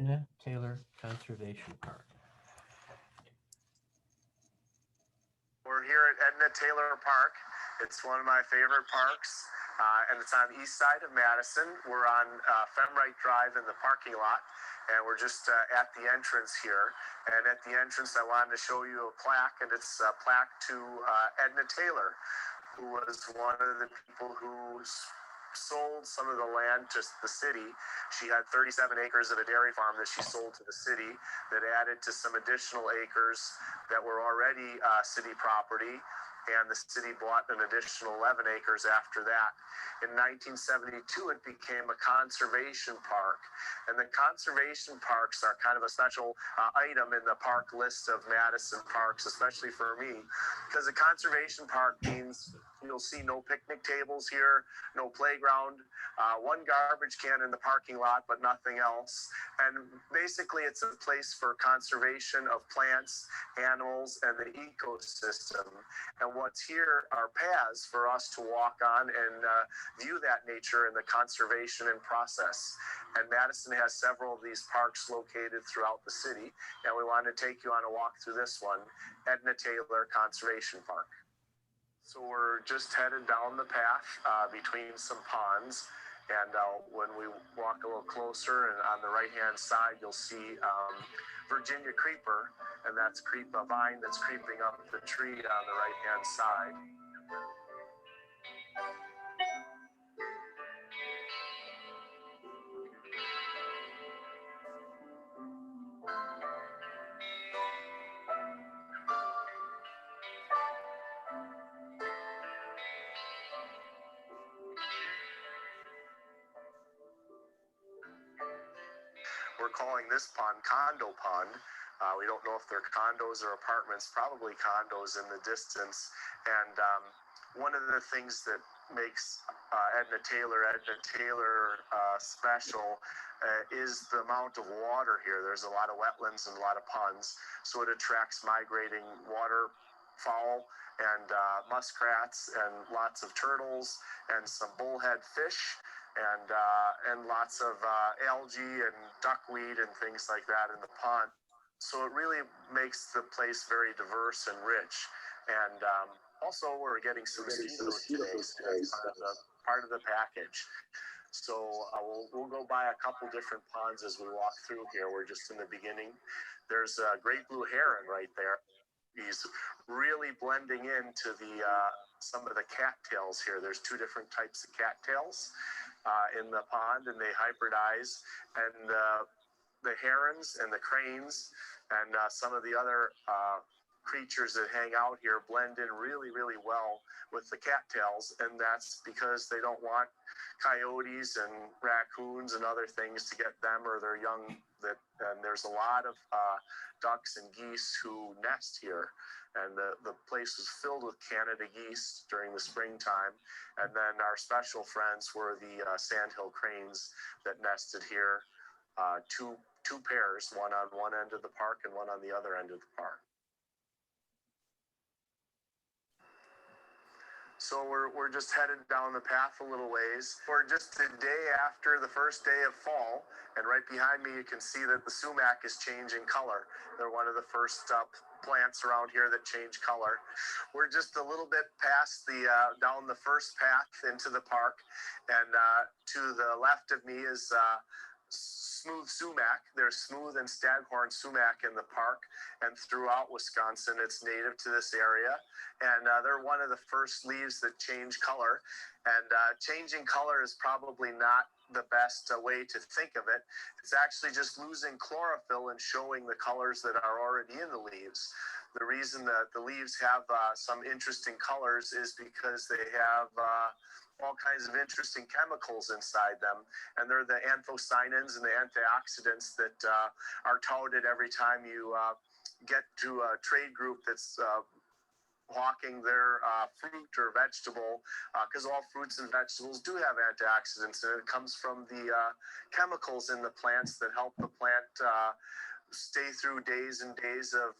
Edna Taylor Conservation Park. We're here at Edna Taylor Park. It's one of my favorite parks, and it's on the east side of Madison. We're on Femright Drive in the parking lot, and we're just at the entrance here. And at the entrance, I wanted to show you a plaque, and it's a plaque to Edna Taylor, who was one of the people who sold some of the land to the city. She had 37 acres of a dairy farm that she sold to the city that added to some additional acres that were already city property, and the city bought an additional 11 acres after that. In 1972, it became a conservation park, and the conservation parks are kind of a special item in the park list of Madison parks, especially for me, because a conservation park means you'll see no picnic tables here, no playground, one garbage can in the parking lot, but nothing else. And basically, it's a place for conservation of plants, animals, and the ecosystem. And what's here are paths for us to walk on and view that nature and the conservation and process. And Madison has several of these parks located throughout the city, and we want to take you on a walk through this one, Edna Taylor Conservation Park. So we're just headed down the path between some ponds, and when we walk a little closer, and on the right-hand side, you'll see Virginia creeper, and that's a vine that's creeping up the tree on the right-hand side. We're calling this pond Condo Pond. We don't know if they're condos or apartments, probably condos in the distance. And one of the things that makes Edna Taylor special is the amount of water here. There's a lot of wetlands and a lot of ponds, so it attracts migrating waterfowl and muskrats and lots of turtles and some bullhead fish and lots of algae and duckweed and things like that in the pond. So it really makes the place very diverse and rich. And also we're getting some mosquitoes today, so that's part of the package. So we'll go by a couple different ponds as we walk through here. We're just in the beginning. There's a great blue heron right there. He's really blending into some of the cattails here. There's two different types of cattails in the pond, and they hybridize, and the herons and the cranes and some of the other creatures that hang out here blend in really, really well with the cattails, and that's because they don't want coyotes and raccoons and other things to get them or their young. And there's a lot of ducks and geese who nest here, and the place was filled with Canada geese during the springtime. And then our special friends were the sandhill cranes that nested here, two pairs, one on one end of the park and one on the other end of the park. So we're just headed down the path a little ways. We're just a day after the first day of fall, and right behind me you can see that the sumac is changing color. They're one of the first plants around here that change color. We're just a little bit past down the first path into the park, and to the left of me is smooth sumac. There's smooth and staghorn sumac in the park, and throughout Wisconsin it's native to this area, and they're one of the first leaves that change color. And changing color is probably not the best way to think of it. It's actually just losing chlorophyll and showing the colors that are already in the leaves. The reason that the leaves have some interesting colors is because they have all kinds of interesting chemicals inside them, and they're the anthocyanins and the antioxidants that are touted every time you get to a trade group that's hawking their fruit or vegetable, because all fruits and vegetables do have antioxidants, and it comes from the chemicals in the plants that help the plant stay through days and days of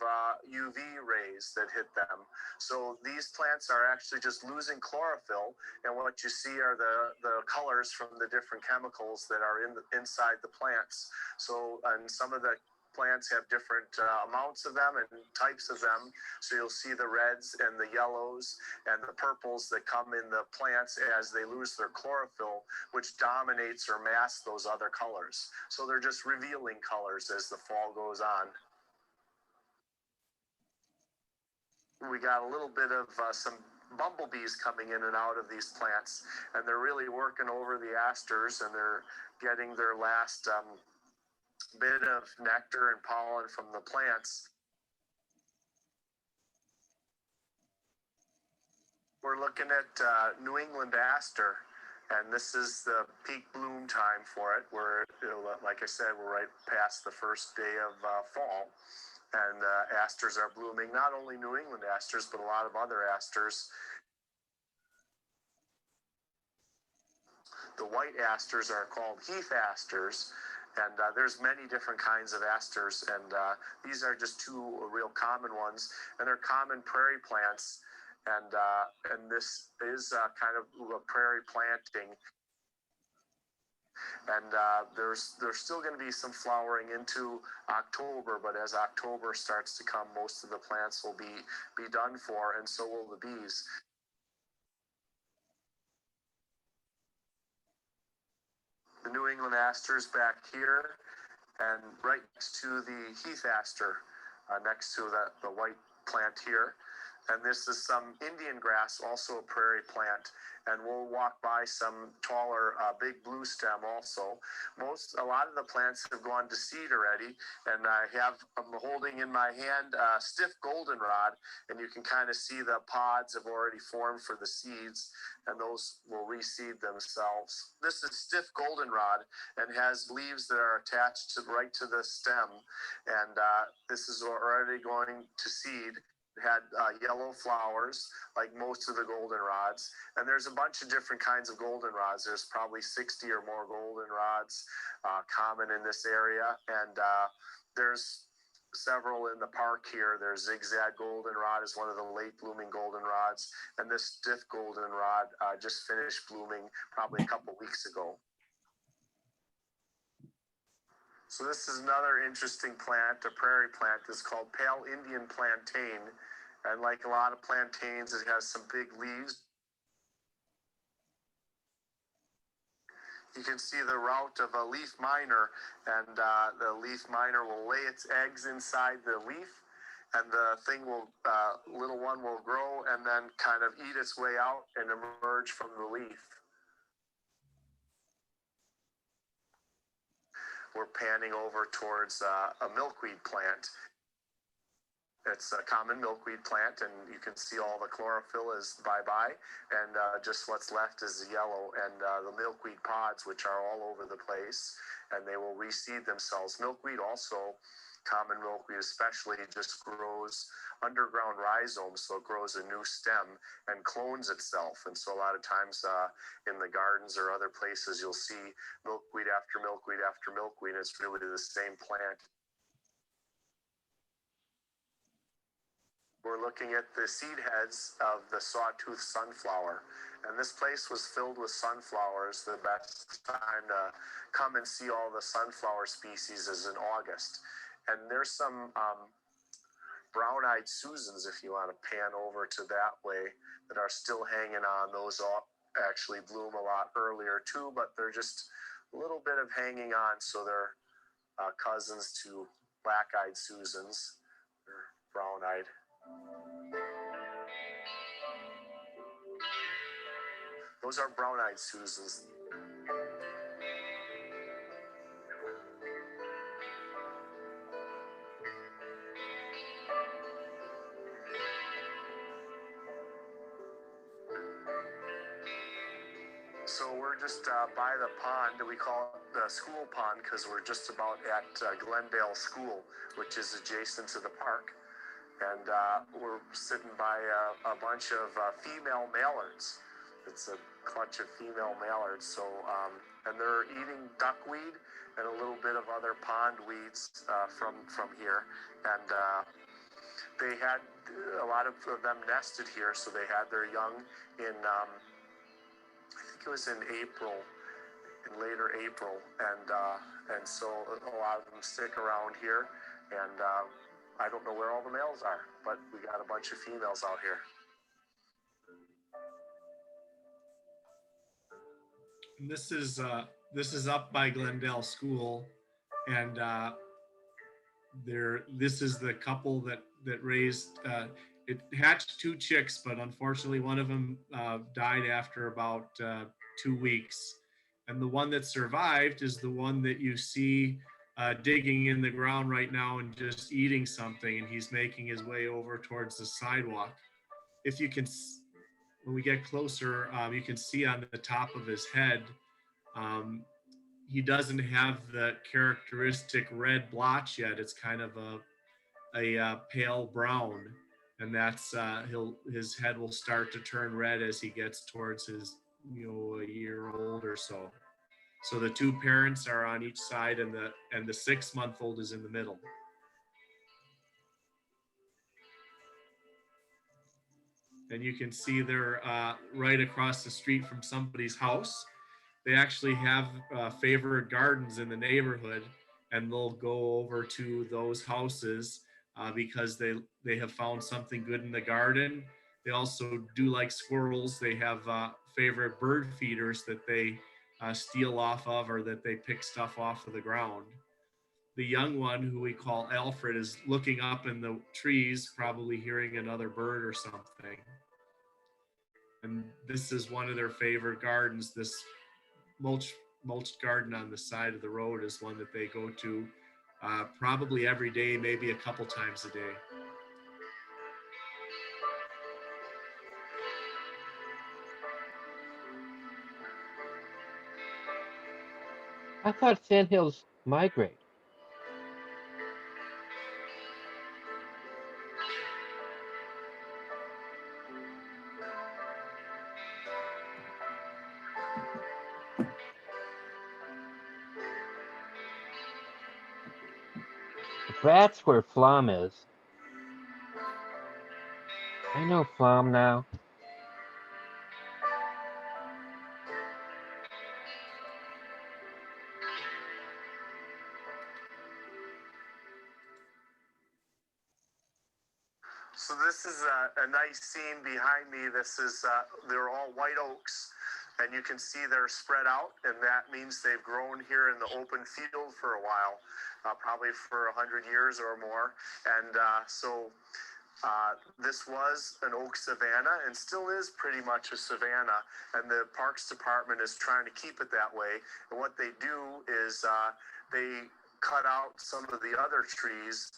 UV rays that hit them. So these plants are actually just losing chlorophyll, and what you see are the colors from the different chemicals that are inside the plants. So, and some of the plants have different amounts of them and types of them. So you'll see the reds and the yellows and the purples that come in the plants as they lose their chlorophyll, which dominates or masks those other colors. So they're just revealing colors as the fall goes on. We got a little bit of some bumblebees coming in and out of these plants, and they're really working over the asters, and they're getting their last bit of nectar and pollen from the plants. We're looking at New England aster, and this is the peak bloom time for it. Like I said, we're right past the first day of fall, and asters are blooming. Not only New England asters, but a lot of other asters. The white asters are called heath asters, and there's many different kinds of asters, and these are just two real common ones, and they're common prairie plants, and this is kind of a prairie planting, and there's still going to be some flowering into October, but as October starts to come, most of the plants will be done for, and so will the bees. The New England asters back here, and right next to the heath aster, next to the white plant here. And this is some Indian grass, also a prairie plant. And we'll walk by some taller, big blue stem also. A lot of the plants have gone to seed already. And I'm holding in my hand stiff goldenrod, and you can kind of see the pods have already formed for the seeds, and those will reseed themselves. This is stiff goldenrod and has leaves that are attached right to the stem. And this is already going to seed. It had yellow flowers, like most of the goldenrods. And there's a bunch of different kinds of goldenrods. There's probably 60 or more goldenrods common in this area. And there's several in the park here. There's zigzag goldenrod is one of the late blooming goldenrods. And this stiff goldenrod just finished blooming probably a couple weeks ago. So this is another interesting plant, a prairie plant. It's called pale Indian plantain. And like a lot of plantains, it has some big leaves. You can see the route of a leaf miner, and the leaf miner will lay its eggs inside the leaf, and the little one will grow and then kind of eat its way out and emerge from the leaf. We're panning over towards a milkweed plant. It's a common milkweed plant, and you can see all the chlorophyll is bye-bye, and just what's left is the yellow, and the milkweed pods, which are all over the place, and they will reseed themselves. Milkweed also, common milkweed especially, just grows underground rhizomes, so it grows a new stem and clones itself. And so a lot of times in the gardens or other places, you'll see milkweed after milkweed after milkweed, and it's really the same plant. We're looking at the seed heads of the sawtooth sunflower. And this place was filled with sunflowers. The best time to come and see all the sunflower species is in August. And there's some brown-eyed Susans, if you want to pan over to that way, that are still hanging on. Those all actually bloom a lot earlier too, but they're just a little bit of hanging on, so they're cousins to black-eyed Susans. They're brown-eyed. Those are brown-eyed Susans. So we're just by the pond. We call it the school pond because we're just about at Glendale School, which is adjacent to the park. And we're sitting by a bunch of female mallards. it's a clutch of female mallards. So, and they're eating duckweed and a little bit of other pond weeds from here. And they had a lot of them nested here, so they had their young in I think it was in April, in later April, and so a lot of them stick around here. And I don't know where all the males are, but we got a bunch of females out here. And this is up by Glendale School, and this is the couple that raised. It hatched 2 chicks, but unfortunately, one of them died after about 2 weeks. And the one that survived is the one that you see digging in the ground right now and just eating something, and he's making his way over towards the sidewalk. If you can, when we get closer, you can see on the top of his head, he doesn't have the characteristic red blotch yet. It's kind of a pale brown, and that's his head will start to turn red as he gets towards his a year old or so. So the 2 parents are on each side, and the 6-month-old is in the middle. And you can see they're right across the street from somebody's house. They actually have favorite gardens in the neighborhood, and they'll go over to those houses because they have found something good in the garden. They also do like squirrels. They have favorite bird feeders that they steal off of, or that they pick stuff off of the ground. The young one, who we call Alfred, is looking up in the trees, probably hearing another bird or something. And this is one of their favorite gardens. This mulched garden on the side of the road is one that they go to probably every day, maybe a couple times a day. I thought sandhills migrate. That's where Flom is. I know Flom now. So this is a nice scene behind me. This is, they're all white oaks, and you can see they're spread out, and that means they've grown here in the open field for a while, probably for 100 years or more. And this was an oak savanna, and still is pretty much a savanna, and the Parks Department is trying to keep it that way. And what they do is they cut out some of the other trees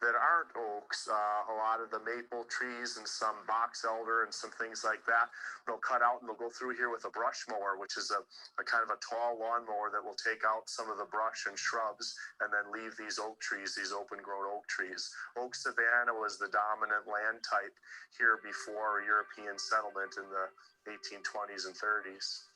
that aren't oaks, a lot of the maple trees and some box elder and some things like that. They'll cut out, and they'll go through here with a brush mower, which is a kind of a tall lawnmower that will take out some of the brush and shrubs and then leave these oak trees, these open grown oak trees. Oak savanna was the dominant land type here before European settlement in the 1820s and 30s.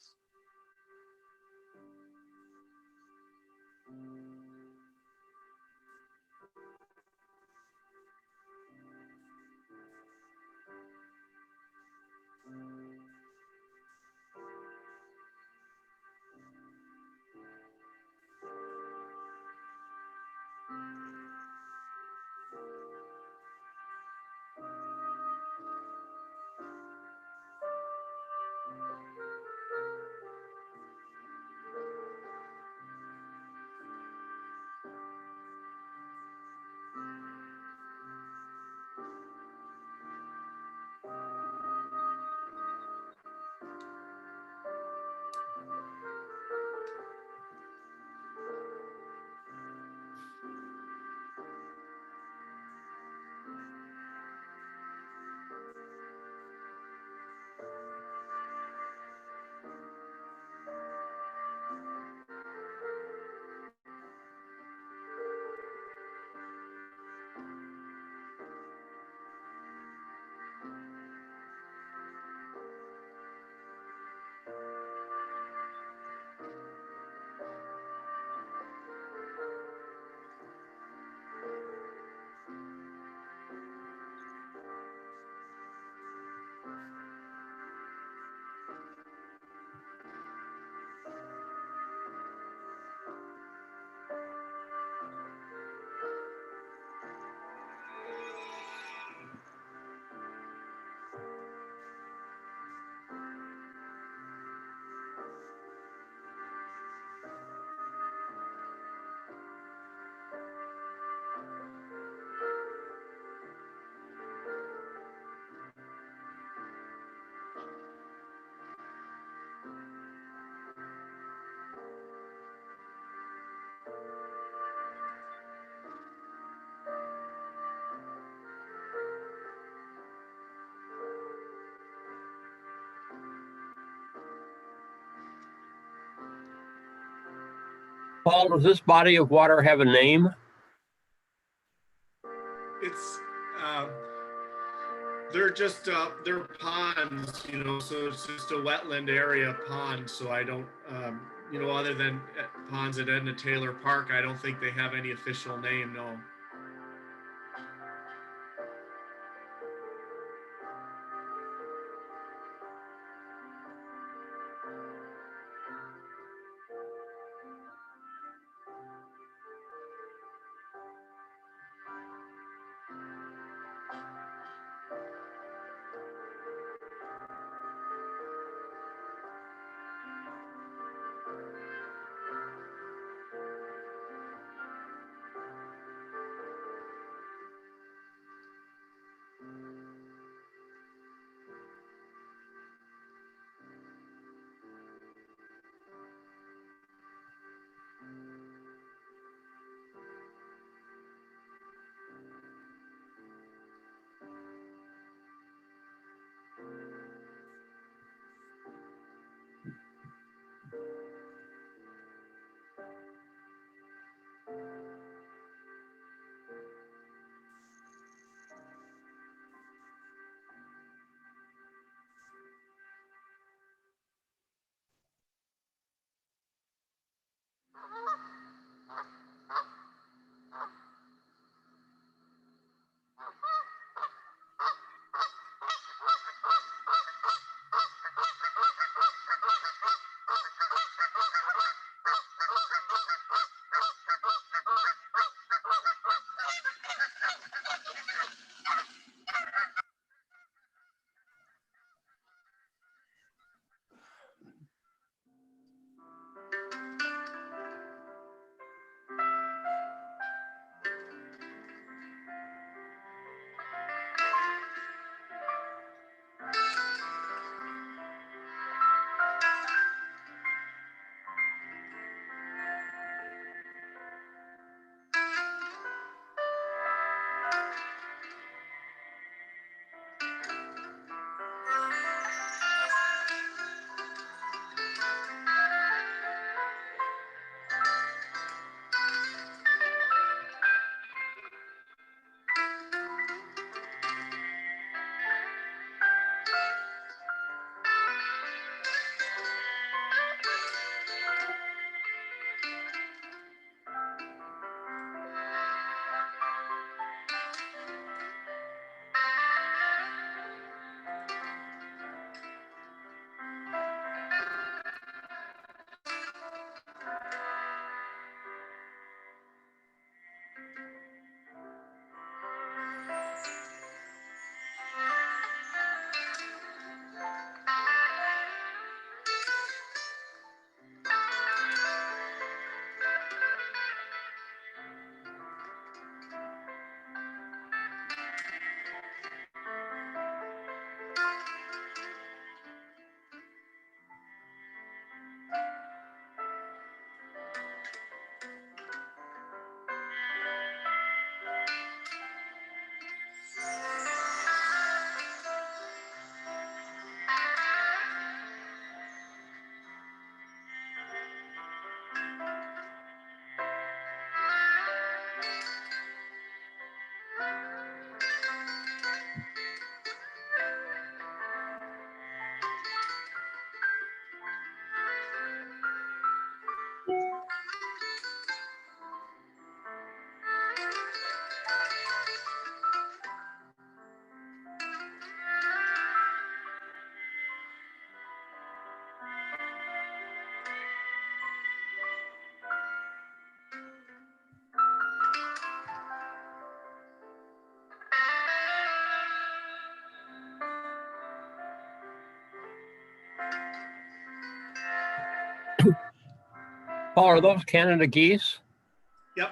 Paul, does this body of water have a name? It's they're ponds, you know, so it's just a wetland area pond. So I don't, you know, other than ponds at Edna Taylor Park, I don't think they have any official name. No. Paul, are those Canada geese? Yep.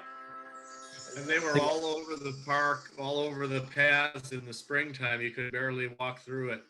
And they were all over the park, all over the paths in the springtime. You could barely walk through it.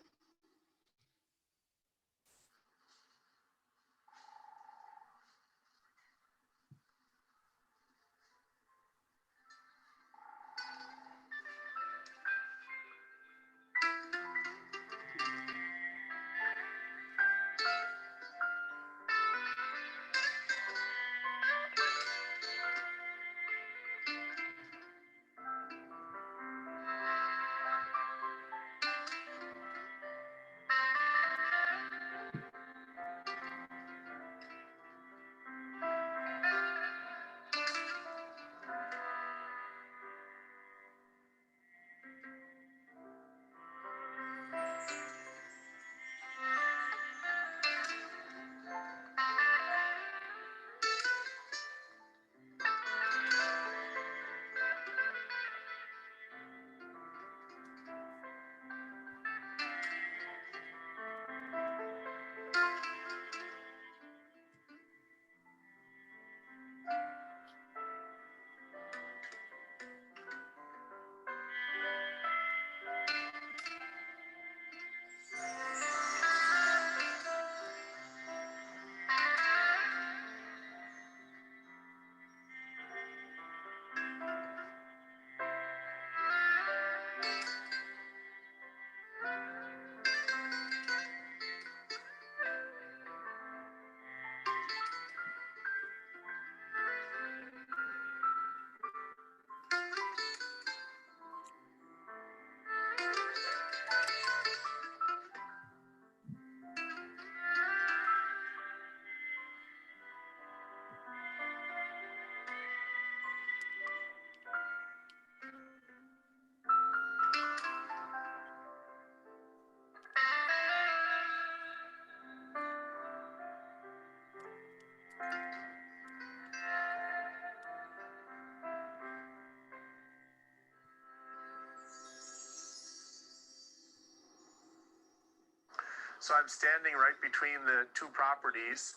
So I'm standing right between the two properties.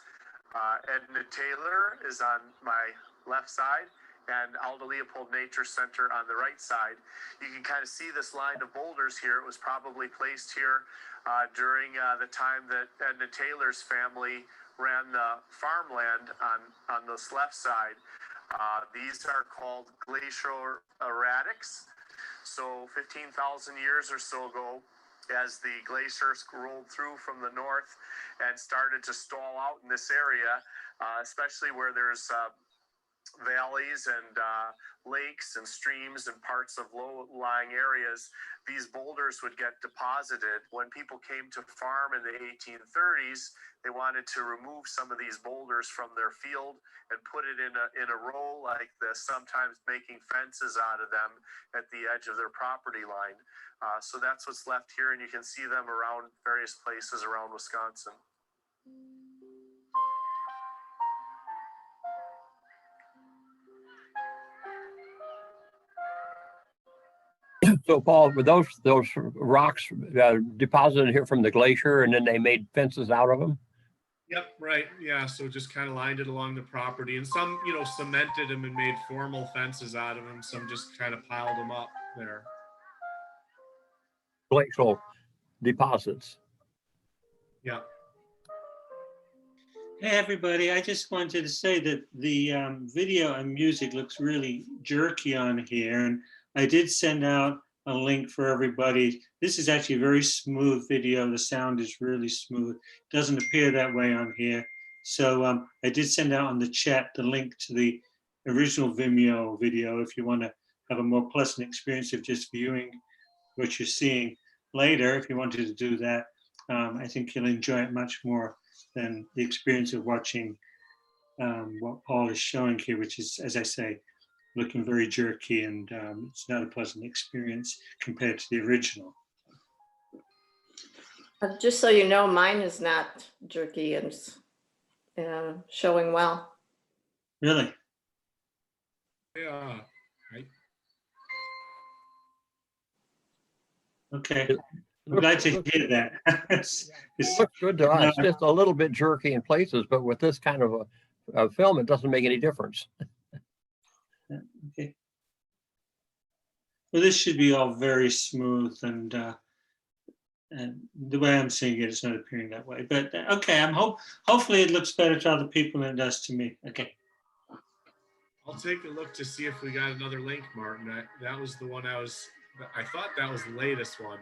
Edna Taylor is on my left side and Aldo Leopold Nature Center on the right side. You can kind of see this line of boulders here. It was probably placed here during the time that Edna Taylor's family ran the farmland on this left side. These are called glacial erratics. So 15,000 years or so ago, as the glaciers rolled through from the north and started to stall out in this area, especially where there's valleys and lakes and streams and parts of low-lying areas, these boulders would get deposited. When people came to farm in the 1830s, they wanted to remove some of these boulders from their field and put it in a row like this, sometimes making fences out of them at the edge of their property line. So that's what's left here, and you can see them around various places around Wisconsin. So, Paul, were those rocks deposited here from the glacier, and then they made fences out of them? Yep, right. Yeah, so just kind of lined it along the property, and some, cemented them and made formal fences out of them. Some just kind of piled them up there. Glacial deposits. Yeah. Hey everybody, I just wanted to say that the video and music looks really jerky on here, and I did send out a link for everybody. This is actually a very smooth video. The sound is really smooth. It doesn't appear that way on here. So I did send out on the chat the link to the original Vimeo video if you want to have a more pleasant experience of just viewing what you're seeing later. If you wanted to do that, I think you'll enjoy it much more than the experience of watching what Paul is showing here, which is, as I say, looking very jerky, and it's not a pleasant experience compared to the original. Just so you know, mine is not jerky and showing well. Really? Yeah. Right. Okay. I'm glad to hear that. It looks good to us. Just a little bit jerky in places, but with this kind of a film, it doesn't make any difference. Okay. Well, this should be all very smooth, and the way I'm seeing it, it's not appearing that way. But okay, hopefully it looks better to other people than it does to me. Okay. I'll take a look to see if we got another link, Martin. That was the one I thought that was the latest one.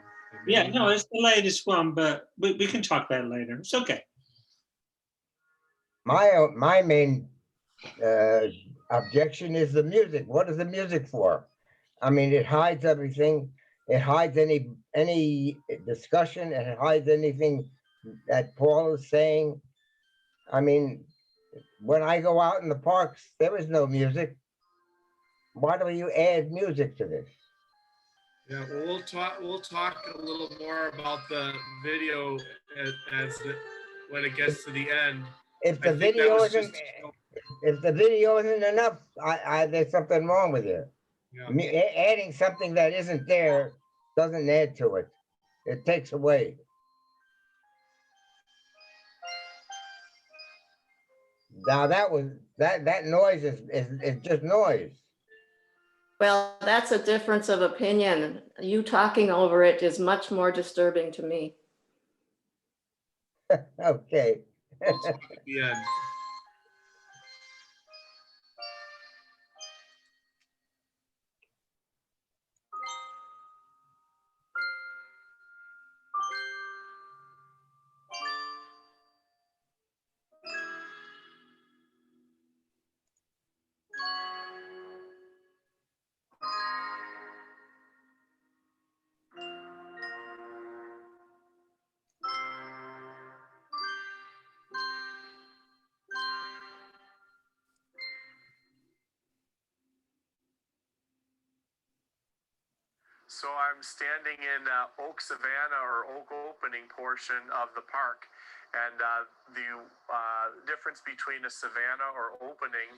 Yeah, no, it's the latest one, but we can talk about it later. It's okay. My main objection is the music. What is the music for? I mean, it hides everything. It hides any discussion, and it hides anything that Paul is saying. I mean, when I go out in the parks, there is no music. Why do you add music to this? Yeah, well, we'll talk a little more about the video when it gets to the end. If the video isn't enough, there's something wrong with it. Yeah. Adding something that isn't there doesn't add to it. It takes away. Now that noise is just noise. Well, that's a difference of opinion. You talking over it is much more disturbing to me. Okay. Yeah. So I'm standing in Oak Savannah or Oak Opening portion of the park, and the difference between a savanna or opening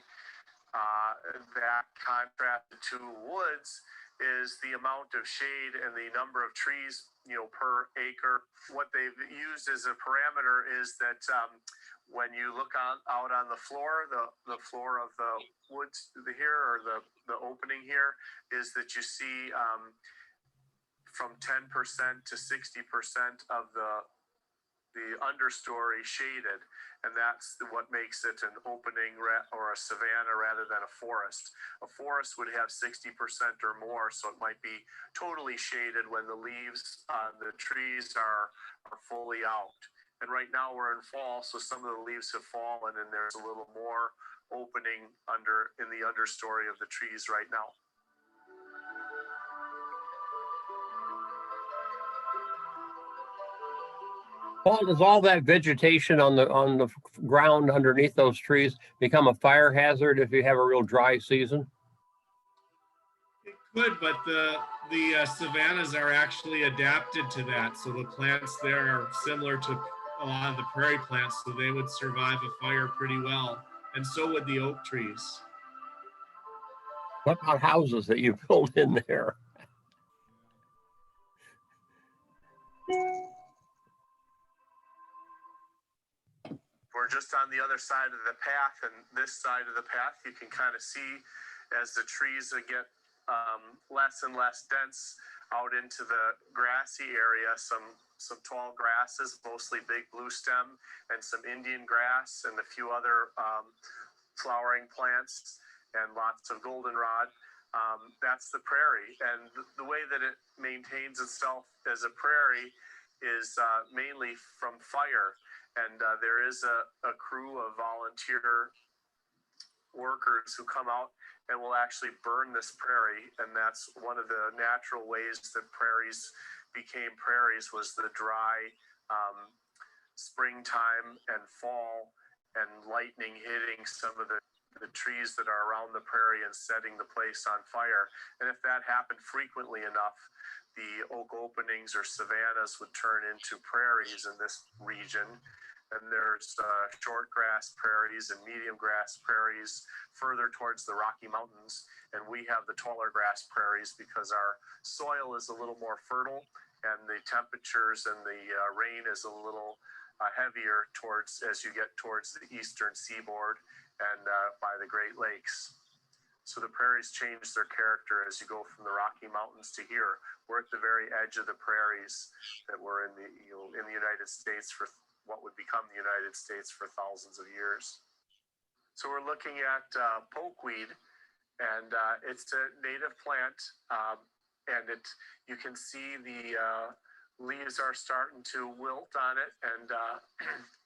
that contrasted to woods is the amount of shade and the number of trees, per acre. What they've used as a parameter is that when you look out on the floor, the floor of the woods here, or the opening here, is that you see from 10% to 60% of the understory shaded, and that's what makes it an opening or a savanna rather than a forest. A forest would have 60% or more, so it might be totally shaded when the leaves on the trees are fully out. And right now we're in fall, so some of the leaves have fallen, and there's a little more opening in the understory of the trees right now. Paul, does all that vegetation on the ground underneath those trees become a fire hazard if you have a real dry season? It could, but the savannas are actually adapted to that. So the plants there are similar to a lot of the prairie plants, so they would survive a fire pretty well. And so would the oak trees. What about houses that you built in there? We're just on the other side of the path, and this side of the path you can kind of see as the trees get less and less dense out into the grassy area, some tall grasses, mostly big blue stem, and some Indian grass and a few other flowering plants, and lots of goldenrod. That's the prairie, and the way that it maintains itself as a prairie is mainly from fire. And there is a crew of volunteer workers who come out and will actually burn this prairie. And that's one of the natural ways that prairies became prairies, was the dry springtime and fall, and lightning hitting some of the trees that are around the prairie and setting the place on fire. And if that happened frequently enough, the oak openings or savannas would turn into prairies in this region. And there's short grass prairies and medium grass prairies further towards the Rocky Mountains. And we have the taller grass prairies because our soil is a little more fertile and the temperatures and the rain is a little heavier towards as you get towards the eastern seaboard and by the Great Lakes. So the prairies change their character as you go from the Rocky Mountains to here. We're at the very edge of the prairies that were in the in the United States for what would become the United States for thousands of years. So we're looking at pokeweed, and it's a native plant, and you can see the leaves are starting to wilt on it, and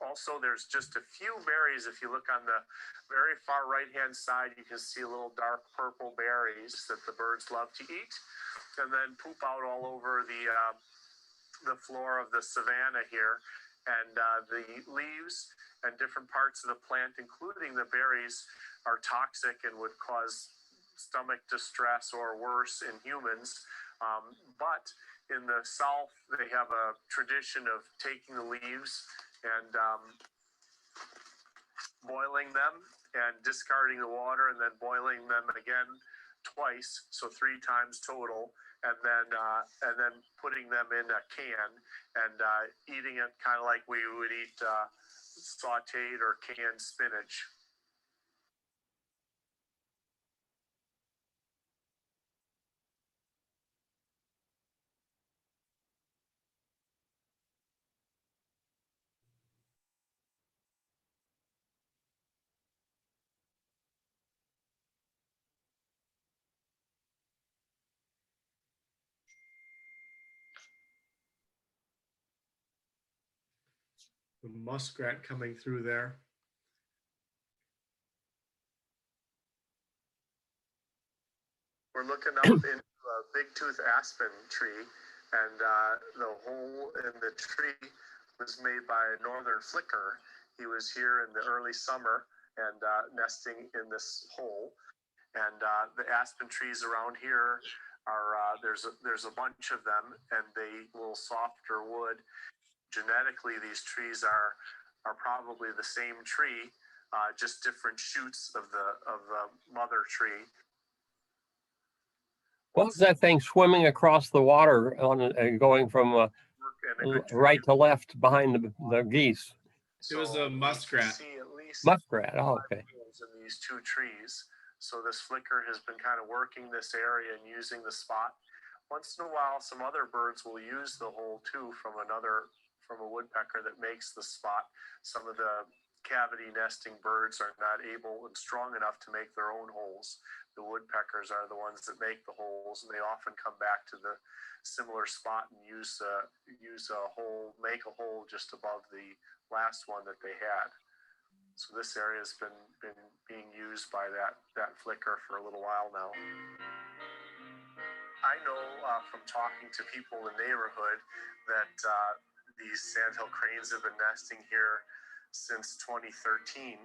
also there's just a few berries. If you look on the very far right hand side, you can see little dark purple berries that the birds love to eat, and then poop out all over the floor of the savanna here. And the leaves and different parts of the plant, including the berries, are toxic and would cause stomach distress or worse in humans. But in the South, they have a tradition of taking the leaves and boiling them and discarding the water and then boiling them again twice, so 3 times total, and then putting them in a can and eating it kind of like we would eat sauteed or canned spinach. The muskrat coming through there. We're looking up into a big-tooth aspen tree, and the hole in the tree was made by a northern flicker. He was here in the early summer and nesting in this hole. And the aspen trees around here are there's a bunch of them, and they little softer wood. Genetically, these trees are probably the same tree, just different shoots of the mother tree. What was that thing swimming across the water and going from right to left behind the geese? It was a muskrat. See at least Muskrat. Oh, okay. In these 2 trees. So this flicker has been kind of working this area and using the spot. Once in a while, some other birds will use the hole too from a woodpecker that makes the spot. Some of the cavity nesting birds are not able and strong enough to make their own holes. The woodpeckers are the ones that make the holes, and they often come back to the similar spot and use a hole, make a hole just above the last one that they had. So this area has been being used by that flicker for a little while now. I know from talking to people in the neighborhood that these sandhill cranes have been nesting here since 2013.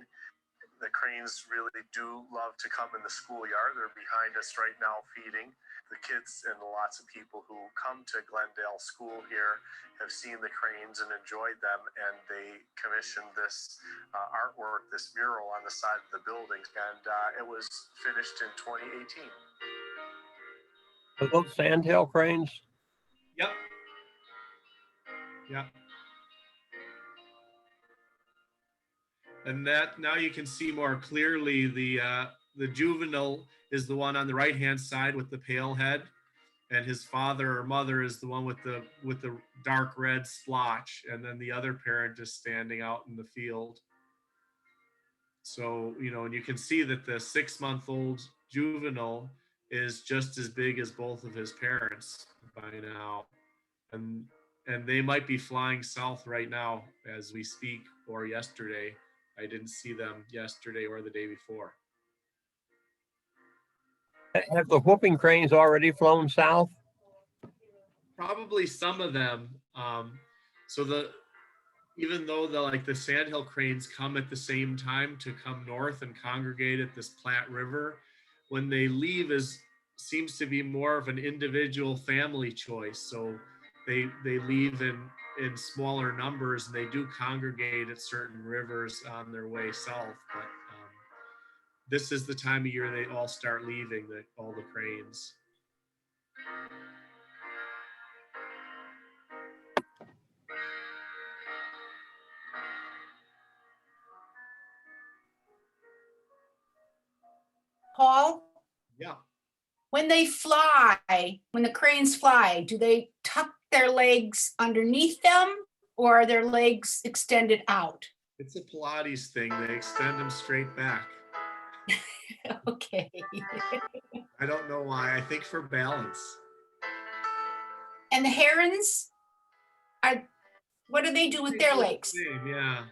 The cranes really do love to come in the schoolyard. They're behind us right now feeding. The kids and lots of people who come to Glendale School here have seen the cranes and enjoyed them, and they commissioned this artwork, this mural on the side of the building, and it was finished in 2018. Are those sandhill cranes? Yep. Yep. And that now you can see more clearly the juvenile is the one on the right hand side with the pale head, and his father or mother is the one with the dark red splotch, and then the other parent is standing out in the field. So, and you can see that the 6-month-old juvenile is just as big as both of his parents by now. And they might be flying south right now as we speak, or yesterday. I didn't see them yesterday or the day before. Have the whooping cranes already flown south? Probably some of them. Even though the sandhill cranes come at the same time to come north and congregate at this Platte River, when they leave seems to be more of an individual family choice. So they leave in smaller numbers, and they do congregate at certain rivers on their way south. But this is the time of year they all start leaving, all the cranes. Paul, Yeah. when they fly, when the cranes fly, do they tuck their legs underneath them or are their legs extended out? It's a Pilates thing. They extend them straight back. Okay. I don't know why. I think for balance. And the herons what do they do with their legs? Same, yeah.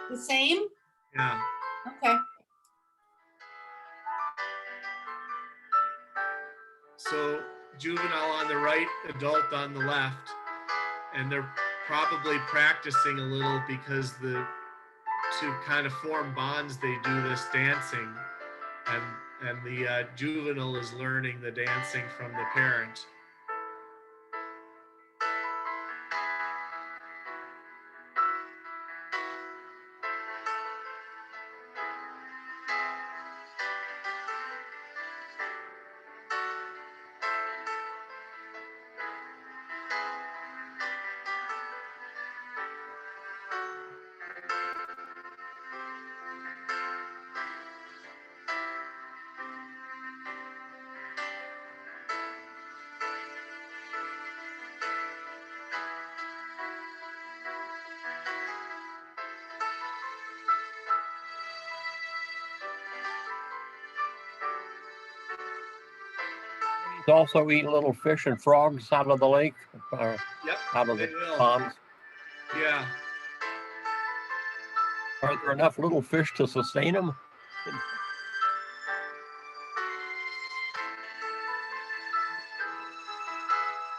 The same? Yeah. Okay. So juvenile on the right, adult on the left, and they're probably practicing a little because to kind of form bonds, they do this dancing, and the juvenile is learning the dancing from the parent. Also eat little fish and frogs out of the lake, Yep, out of they the will. ponds. Yeah. Are there enough little fish to sustain them?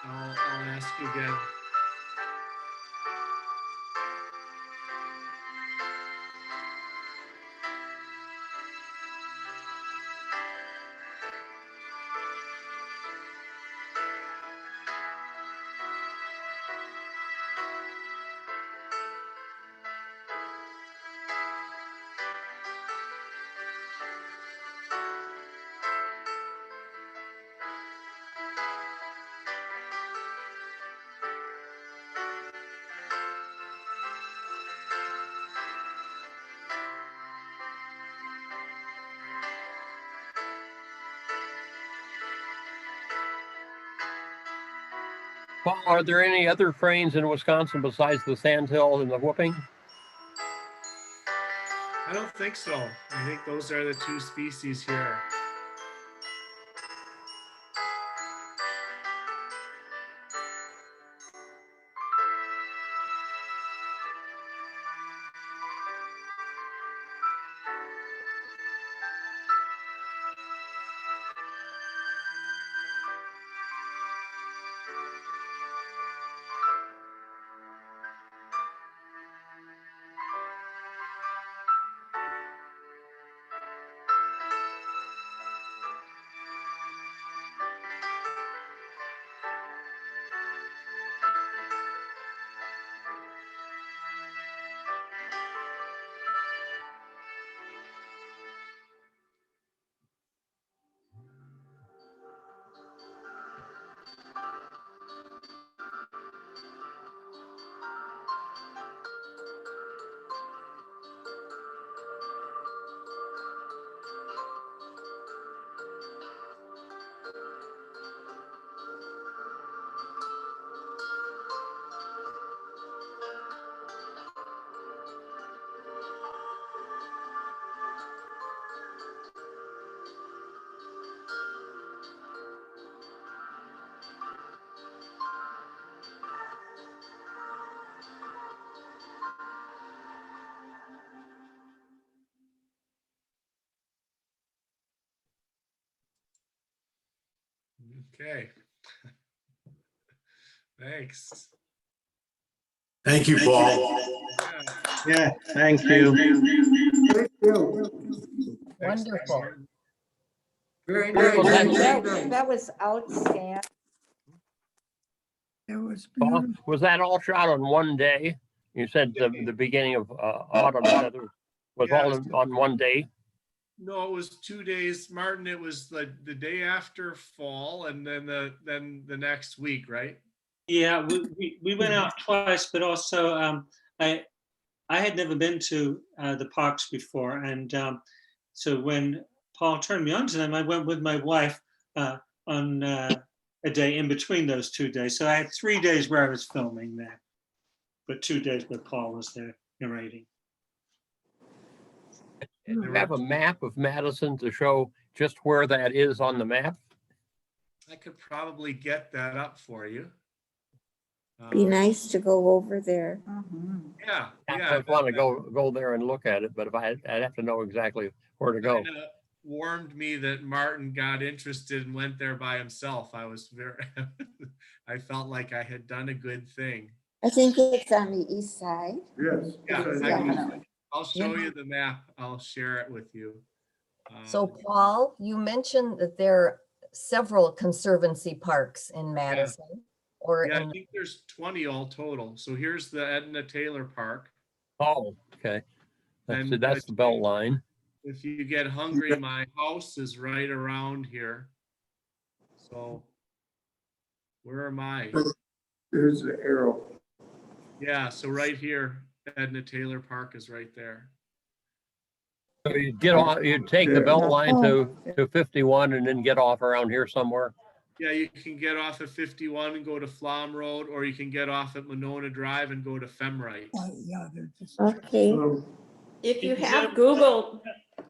I'll ask you again. Paul, are there any other cranes in Wisconsin besides the sandhill and the whooping? I don't think so. I think those are the two species here. Okay. Thanks. Thank you, Paul. Yeah, thank you. Wonderful. Very Well, nice. That was outstanding. That was Paul, was that all shot on one day? You said the beginning of autumn was Yeah, all on one day. No, it was 2 days, Martin. It was the day after fall, and then the next week, right? Yeah, we went out twice, but also I had never been to the parks before, and so when Paul turned me on to them, I went with my wife on a day in between those 2 days. So I had 3 days where I was filming there, but 2 days where Paul was there narrating. Do you have a map of Madison to show just where that is on the map? I could probably get that up for you. Be nice to go over there. Yeah, I yeah. just want to go there and look at it, but if I'd have to know exactly where to go. Kinda warned me that Martin got interested and went there by himself. I was very, I felt like I had done a good thing. I think it's on the east side. Yes. Yeah, It is I can- definitely. I'll show you the map. I'll share it with you. So Paul, you mentioned that there are several conservancy parks in Madison or Yeah, I in, think there's 20 all total. So here's the Edna Taylor Park. Oh, okay. And That's the belt line. If you get hungry, my house is right around here. So where am I? There's the arrow. Yeah, so right here, Edna Taylor Park is right there. So you get off, you take the belt line to 51 and then get off around here somewhere. Yeah, you can get off at 51 and go to Flom Road, or you can get off at Monona Drive and go to Femright. Okay. If you Can you have zoom- Google,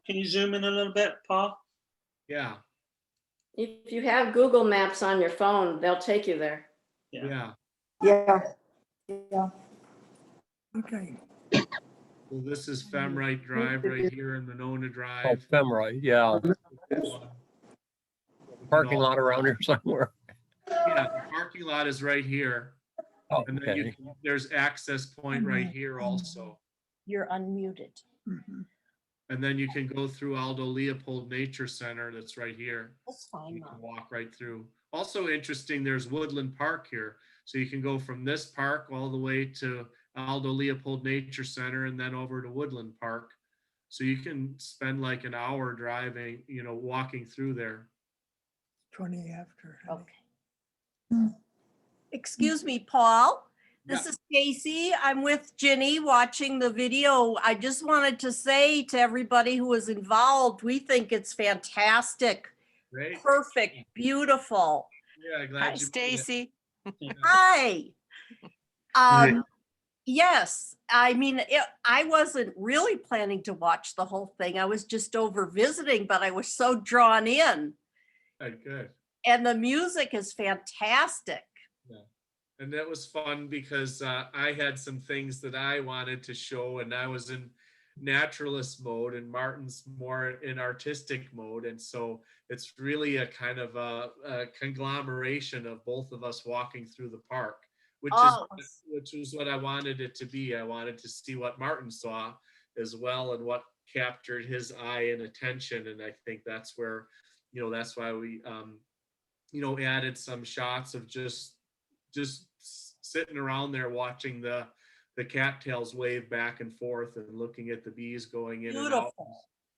Can you zoom in a little bit, Paul? Yeah, if you have Google Maps on your phone, they'll take you there. yeah. Yeah. Okay. So this is Femright Drive right here in Monona Oh, Drive. Femright, yeah. Parking lot around here somewhere. Yeah, the parking lot is right here. Oh, And then okay. there's access point right here also. You're unmuted. And then you can go through Aldo Leopold Nature Center that's right here. That's fine, You Mom. can walk right through. Also interesting, there's Woodland Park here. So you can go from this park all the way to Aldo Leopold Nature Center and then over to Woodland Park. So you can spend like an hour driving, walking through there. 20 after. Okay. Excuse me, Paul. This Yeah. is Stacy. I'm with Ginny watching the video. I just wanted to say to everybody who was involved, we think it's fantastic, Great. perfect, beautiful. Yeah, glad Hi, you made it. Stacy. Hi. Yes, I mean, I wasn't really planning to watch the whole thing. I was just over visiting, but I was so drawn in. Good. And the music is fantastic. And that was fun because I had some things that I wanted to show, and I was in naturalist mode and Martin's more in artistic mode. And so it's really a kind of a conglomeration of both of us walking through the park, which is what I wanted it to be. I wanted to see what Martin saw as well and what captured his eye and attention. And I think that's where, that's why we, added some shots of just sitting around there watching the cattails wave back and forth and looking at the bees going in and out.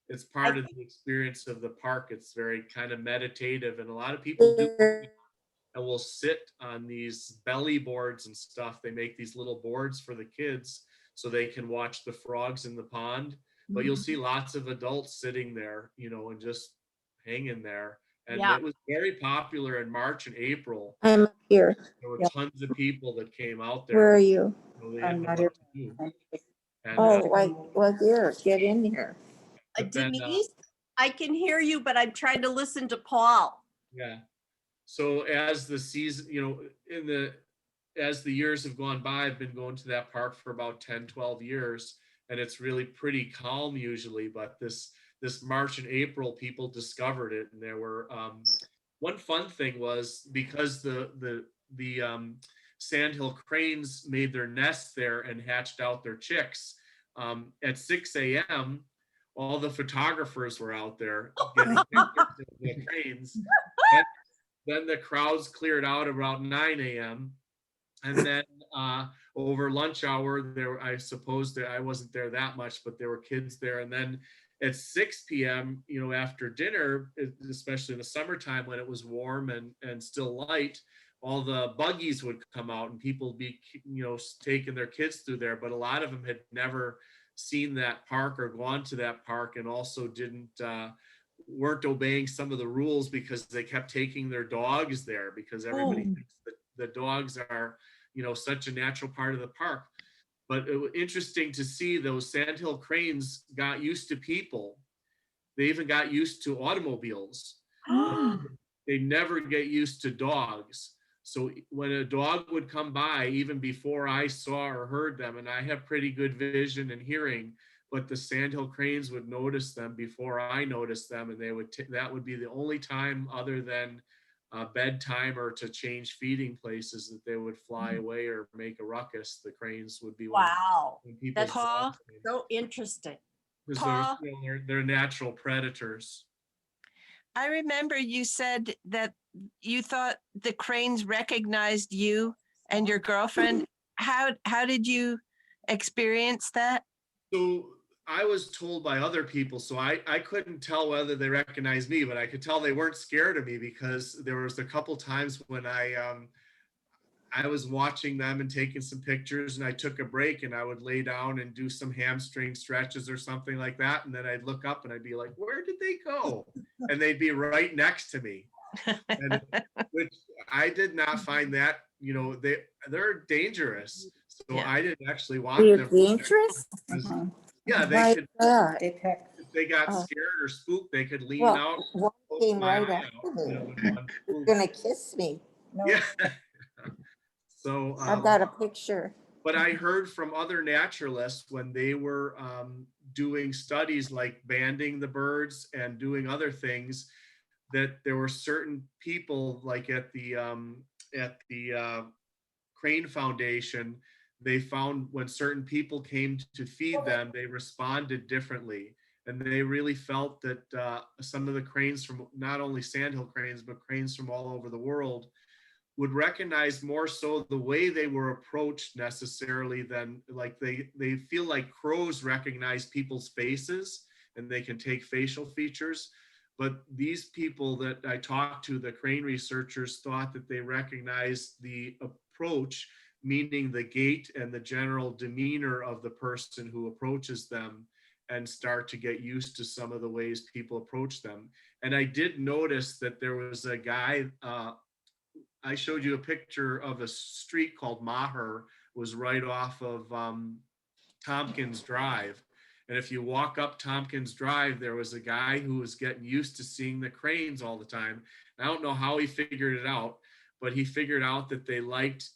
It's part of the experience of the park. It's very kind of meditative, and a lot of people do and will sit on these belly boards and stuff. They make these little boards for the kids so they can watch the frogs in the pond. But you'll see lots of adults sitting there, and just hanging there. And it was very popular in March and April. I'm here. There were tons of people that came out there. Where are you? They had nothing to do. And, Well, here, get in here. but then, Denise, I can hear you, but I'm trying to listen to Paul. yeah. So as the season, as the years have gone by, I've been going to that park for about 10, 12 years, and it's really pretty calm usually. But this March and April, people discovered it, and there were one fun thing was because the sandhill cranes made their nests there and hatched out their chicks. At 6 a.m., all the photographers were out there getting pictures of the cranes. And then the crowds cleared out about 9 a.m. And then over lunch hour, I suppose that I wasn't there that much, but there were kids there. And then at 6 p.m., after dinner, especially in the summertime when it was warm and still light, all the buggies would come out and people would be, taking their kids through there. But a lot of them had never seen that park or gone to that park, and also didn't weren't obeying some of the rules because they kept taking their dogs there because everybody thinks that the dogs are, such a natural part of the park. But it was interesting to see those sandhill cranes got used to people. They even got used to automobiles. They never get used to dogs. So when a dog would come by, even before I saw or heard them, and I have pretty good vision and hearing, but the sandhill cranes would notice them before I noticed them, and they would that would be the only time other than bedtime or to change feeding places that they would fly away or make a ruckus. The cranes would be Wow. when people That's saw them, so interesting. because Paul? they're natural predators. I remember you said that you thought the cranes recognized you and your girlfriend. How did you experience that? So I was told by other people, so I couldn't tell whether they recognized me, but I could tell they weren't scared of me, because there was a couple times when I was watching them and taking some pictures, and I took a break and I would lay down and do some hamstring stretches or something like that. And then I'd look up and I'd be like, where did they go? And they'd be right next to me. And, which I did not find that, they're dangerous. So Yeah. I didn't actually want They're them. dangerous? Yeah, they My could, God. if they got Oh. scared or spooked, they could lean Well, out. one poke came my right eye after out, me. when one You're spooked. gonna kiss me. Yeah. So I've got a picture. but I heard from other naturalists when they were doing studies like banding the birds and doing other things, that there were certain people, like at the Crane Foundation, they found when certain people came to feed them, they responded differently. And they really felt that some of the cranes from not only sandhill cranes, but cranes from all over the world would recognize more so the way they were approached necessarily than like they feel like crows recognize people's faces and they can take facial features. But these people that I talked to, the crane researchers, thought that they recognized the approach, meaning the gait and the general demeanor of the person who approaches them, and start to get used to some of the ways people approach them. And I did notice that there was a guy, I showed you a picture of a street called Maher, was right off of Tompkins Drive. And if you walk up Tompkins Drive, there was a guy who was getting used to seeing the cranes all the time. I don't know how he figured it out, but he figured out that they liked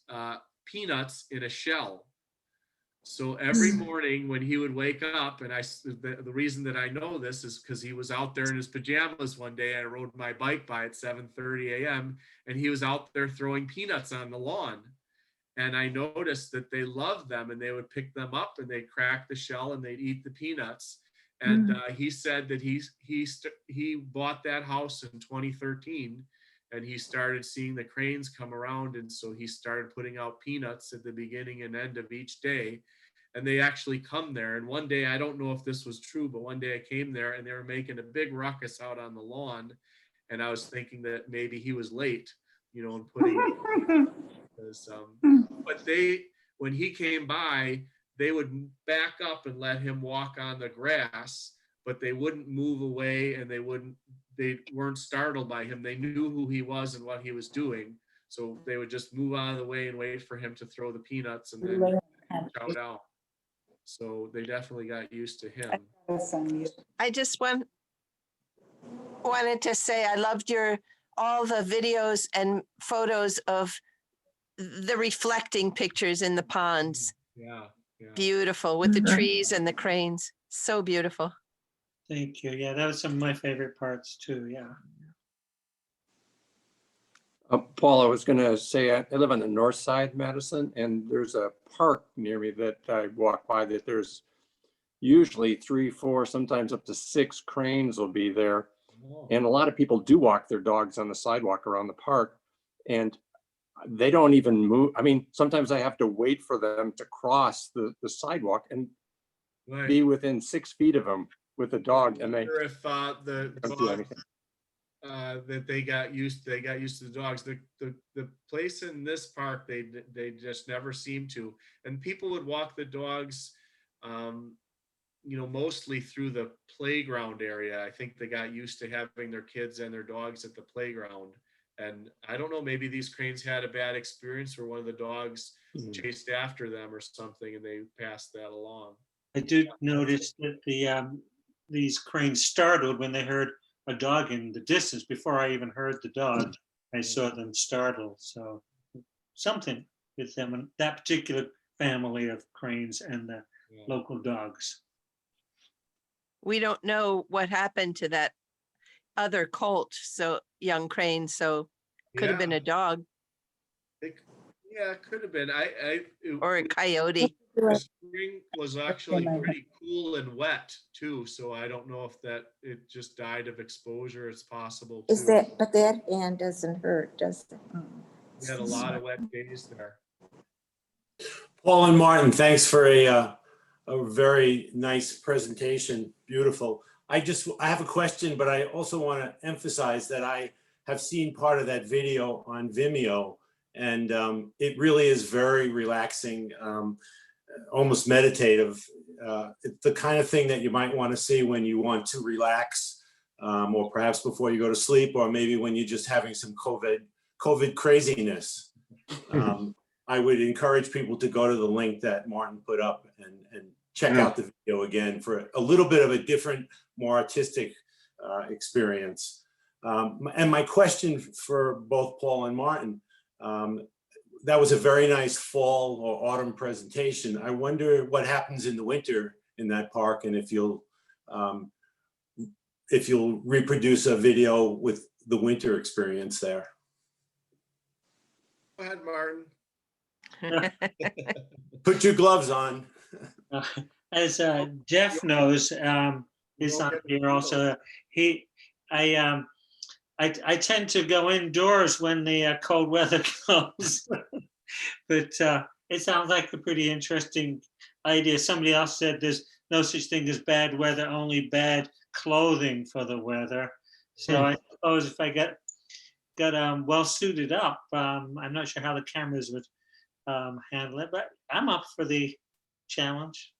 peanuts in a shell. So every morning when he would wake up, and the reason that I know this is because he was out there in his pajamas one day. I rode my bike by at 7:30 a.m. and he was out there throwing peanuts on the lawn. And I noticed that they loved them, and they would pick them up and they'd crack the shell and they'd eat the peanuts. And he said that he bought that house in 2013, and he started seeing the cranes come around. And so he started putting out peanuts at the beginning and end of each day. And they actually come there. And one day, I don't know if this was true, but one day I came there and they were making a big ruckus out on the lawn. And I was thinking that maybe he was late, and putting because, but when he came by, they would back up and let him walk on the grass, but they wouldn't move away, and they weren't startled by him. They knew who he was and what he was doing. So they would just move out of the way and wait for him to throw the peanuts and then chow down. So they definitely got used to him. I just wanted to say I loved all the videos and photos of the reflecting pictures in the ponds. Yeah. Beautiful with the trees and the cranes. So beautiful. Thank you. Yeah, that was some of my favorite parts too. Yeah. Paul, I was going to say, I live on the north side, Madison, and there's a park near me that I walk by that there's usually 3, 4, sometimes up to 6 cranes will be there. And a lot of people do walk their dogs on the sidewalk around the park, and they don't even move. I mean, sometimes I have to wait for them to cross the sidewalk and be within 6 feet of them with a dog. And they if the don't do anything. That they got used to the dogs. The place in this park, they just never seem to. And people would walk the dogs mostly through the playground area. I think they got used to having their kids and their dogs at the playground. And I don't know, maybe these cranes had a bad experience where one of the dogs chased after them or something, and they passed that along. I did notice that these cranes startled when they heard a dog in the distance. Before I even heard the dog, I saw them startled. So something with them and that particular family of cranes and the local dogs. We don't know what happened to that other colt, so young crane, so could have been a dog It could have been. or a coyote. The spring was actually pretty cool and wet too, so I don't know if it just died of exposure. It's possible too. But that hand doesn't hurt, does it? We had a lot of wet days there. Paul and Martin, thanks for a very nice presentation. Beautiful. I have a question, but I also want to emphasize that I have seen part of that video on Vimeo, and it really is very relaxing, almost meditative. It's the kind of thing that you might want to see when you want to relax, or perhaps before you go to sleep, or maybe when you're just having some COVID craziness. I would encourage people to go to the link that Martin put up and check out the video again for a little bit of a different, more artistic experience. And my question for both Paul and Martin, that was a very nice fall or autumn presentation. I wonder what happens in the winter in that park, and if you'll reproduce a video with the winter experience there. Go ahead, Martin. Put your gloves on. As Jeff knows, he's on here also. I tend to go indoors when the cold weather comes, but it sounds like a pretty interesting idea. Somebody else said there's no such thing as bad weather, only bad clothing for the weather. So I suppose if I got well suited up, I'm not sure how the cameras would handle it, but I'm up for the challenge.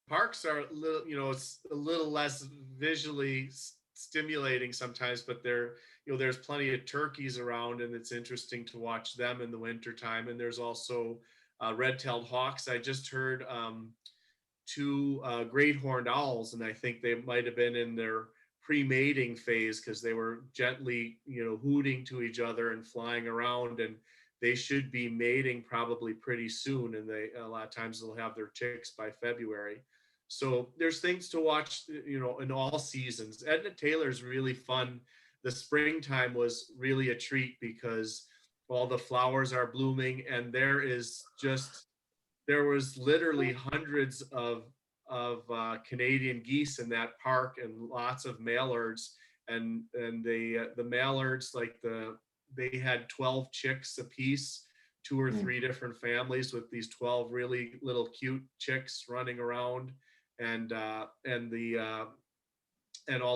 Parks are a little, it's a little less visually stimulating sometimes, but there's plenty of turkeys around, and it's interesting to watch them in the wintertime. And there's also red-tailed hawks. I just heard 2 great horned owls, and I think they might have been in their pre-mating phase because they were gently, hooting to each other and flying around, and they should be mating probably pretty soon. And a lot of times they'll have their chicks by February. So there's things to watch, in all seasons. Edna Taylor's really fun. The springtime was really a treat because all the flowers are blooming, and there was literally hundreds of Canadian geese in that park, and lots of mallards, and the mallards, they had 12 chicks apiece, 2 or 3 different families with these 12 really little cute chicks running around, and all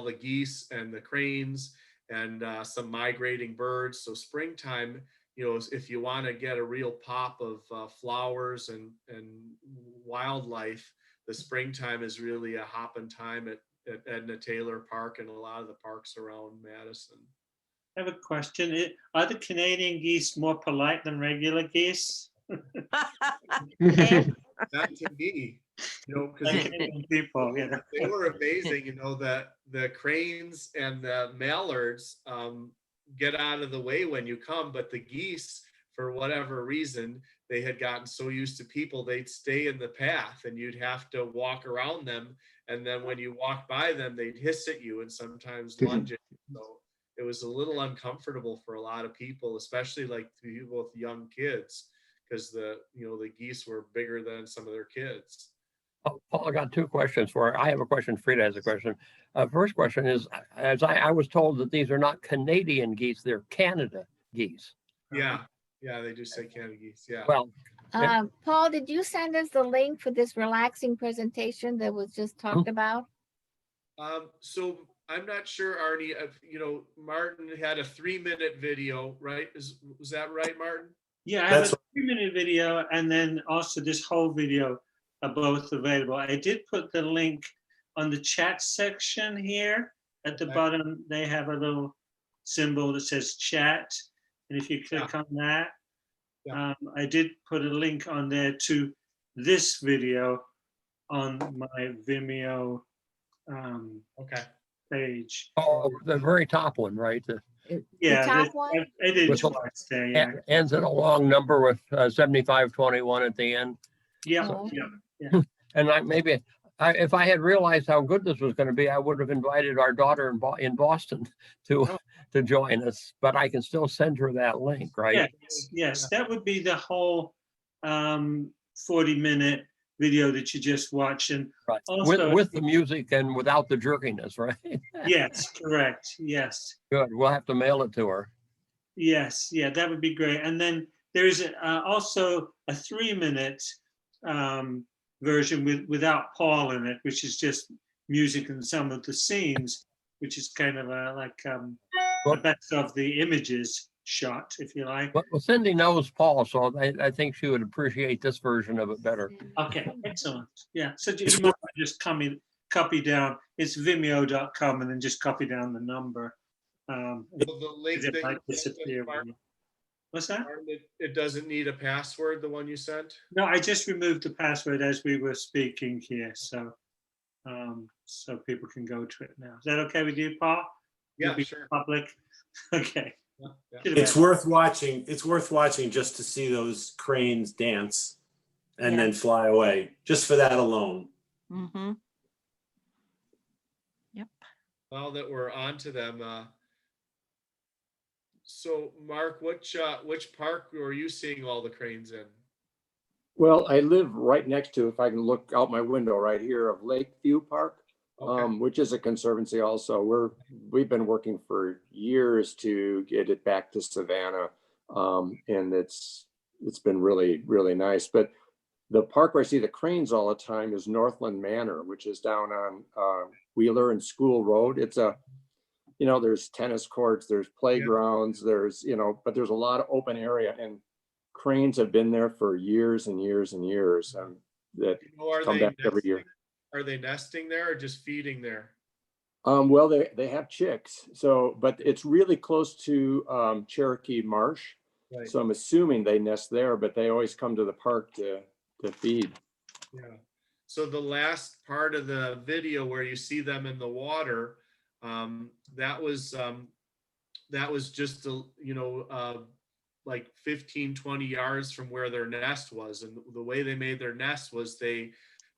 the geese and the cranes and some migrating birds. So springtime, if you want to get a real pop of flowers and wildlife, the springtime is really a hopping time at Edna Taylor Park and a lot of the parks around Madison. I have a question. Are the Canadian geese more polite than regular geese? Not to me, because people, they were amazing. The cranes and the mallards get out of the way when you come, but the geese, for whatever reason, they had gotten so used to people, they'd stay in the path, and you'd have to walk around them. And then when you walk by them, they'd hiss at you and sometimes lunge at you. So it was a little uncomfortable for a lot of people, especially people with young kids, because the geese were bigger than some of their kids. Oh, Paul, I got 2 questions for her. I have a question. Frida has a question. First question is, as I was told that these are not Canadian geese, they're Canada geese. Yeah, they do say Canada geese. Yeah. Well, Paul, did you send us the link for this relaxing presentation that was just talked about? So I'm not sure, Arnie. Martin had a 3-minute video, right? Was that right, Martin? Yeah, I have a 3-minute video, and then also this whole video are both available. I did put the link on the chat section here. At the bottom, they have a little symbol that says chat. And if you click on that, I did put a link on there to this video on my Vimeo page. Oh, the very top one, right? Yeah, top one? I did With the- twice there, yeah. Ends in a long number with 7521 at the end. Yeah, Oh. yeah. And if I had realized how good this was going to be, I would have invited our daughter in Boston to join us. But I can still send her that link, right? Yes, that would be the whole 40-minute video that you just watched. And Right. also, With the music and without the jerkiness, right? yes, correct. Yes. Good. We'll have to mail it to her. Yes, yeah, that would be great. And then there's also a 3-minute version without Paul in it, which is just music and some of the scenes, which is kind of like the best of the images shot, if you like. Well, Cindy knows Paul, so I think she would appreciate this version of it better. Okay, excellent. Yeah, so you might just copy down. It's vimeo.com and then just copy down the number. The link it that might you sent, disappear. What's that? it doesn't need a password, the one you sent? No, I just removed the password as we were speaking here, so so people can go to it now. Is that okay with you, Paul? Yeah, You'll be sure. Public. Okay. It's worth watching. It's worth watching just to see those cranes dance and then fly away, just for that alone. Mm-hmm. Yep. Now that we're on to them, so Mark, which park were you seeing all the cranes in? Well, I live right next to, if I can look out my window right here, of Lakeview Park, which is a conservancy also. We've been working for years to get it back to Savannah, and it's been really, really nice. But the park where I see the cranes all the time is Northland Manor, which is down on Wheeler and School Road. It's there's tennis courts, there's playgrounds, there's, but there's a lot of open area, and cranes have been there for years and years and years. That come back every year. Are they nesting there or just feeding there? Well, they have chicks, but it's really close to Cherokee Marsh. Right. So I'm assuming they nest there, but they always come to the park to feed. Yeah. So the last part of the video where you see them in the water, that was just like 15, 20 yards from where their nest was. And the way they made their nest was they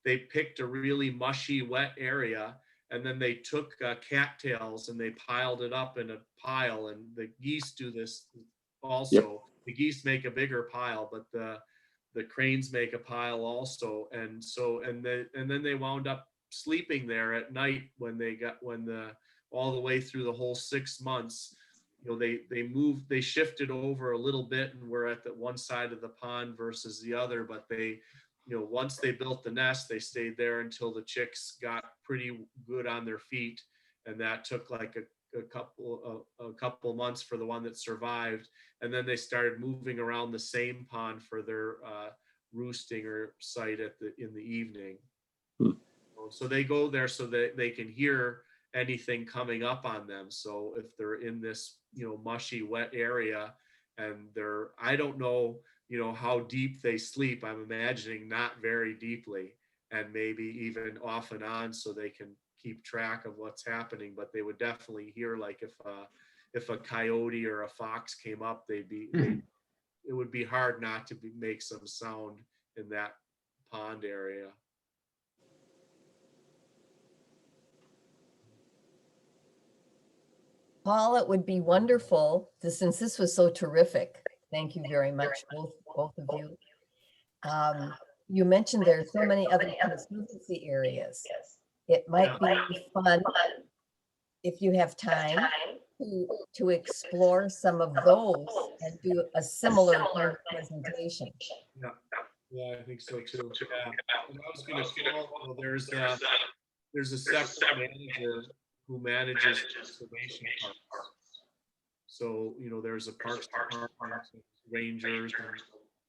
picked a really mushy, wet area, and then they took cattails and they piled it up in a pile. And the geese do this also. Yep. The geese make a bigger pile, but the cranes make a pile also. And then they wound up sleeping there at night all the way through the whole 6 months. They shifted over a little bit and were at the one side of the pond versus the other, but once they built the nest, they stayed there until the chicks got pretty good on their feet. And that took like a couple months for the one that survived. And then they started moving around the same pond for their roosting or site in the evening. So they go there so that they can hear anything coming up on them. So if they're in this, mushy, wet area, and I don't know, how deep they sleep. I'm imagining not very deeply, and maybe even off and on so they can keep track of what's happening. But they would definitely hear, like if a coyote or a fox came up, it would be hard not to make some sound in that pond area. Paul, it would be wonderful, since this was so terrific. Thank you very much, both of you. You mentioned there are so many other conservancy areas. It might be fun, if you have time, to explore some of those and do a similar kind of presentation. Yeah, I think so too. Yeah. And I was going to call, there's a separate manager who manages conservation parks. So, there's a parks department, rangers,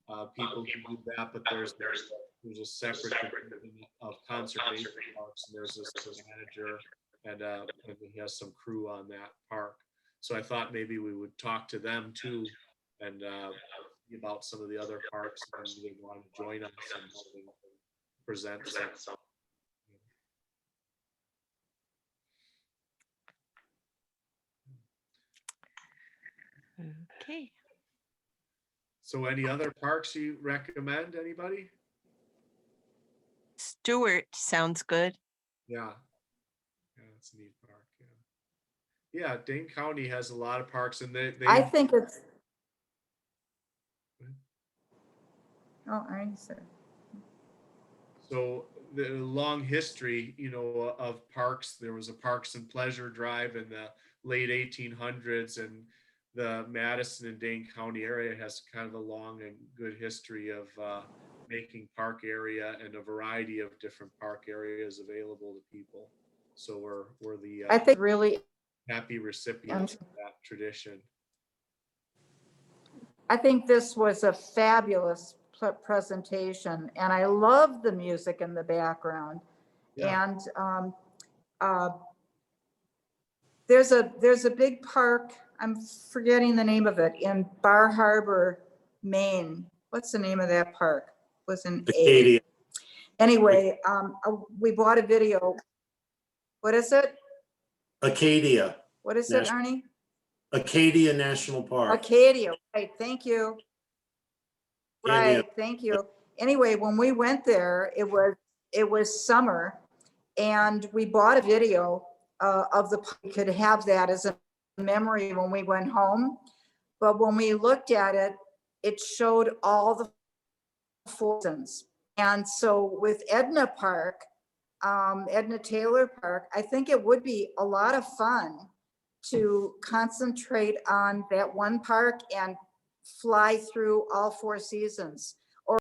and people who do that, but there's a separate conservation parks, and there's this manager and he has some crew on that park. So I thought maybe we would talk to them too and about some of the other parks, and they want to join us and helping present some. Okay. So any other parks you recommend, anybody? Stewart sounds good. Yeah. Yeah, it's a neat park. Yeah. Yeah, Dane County has a lot of parks, and they I think it's. Oh, I said. so the long history, you know, of parks. There was a Parks and Pleasure Drive in the late 1800s, and the Madison and Dane County area has kind of a long and good history of making park area and a variety of different park areas available to people. So we're the I think really. happy recipients of that tradition. I think this was a fabulous presentation, and I love the music in the background. Yeah. And there's a big park. I'm forgetting the name of it, in Bar Harbor, Maine. What's the name of that park? Was in Acadia. Anyway, we bought a video. What is it? Acadia. What is it, Arnie? Acadia National Park. Acadia, right, thank you. Acadia. Right, thank you. Anyway, when we went there, it was summer, and we bought a video of we could have that as a memory when we went home. But when we looked at it, it showed all the fountains. And so with Edna Park, Edna Taylor Park, I think it would be a lot of fun to concentrate on that one park and fly through all 4 seasons.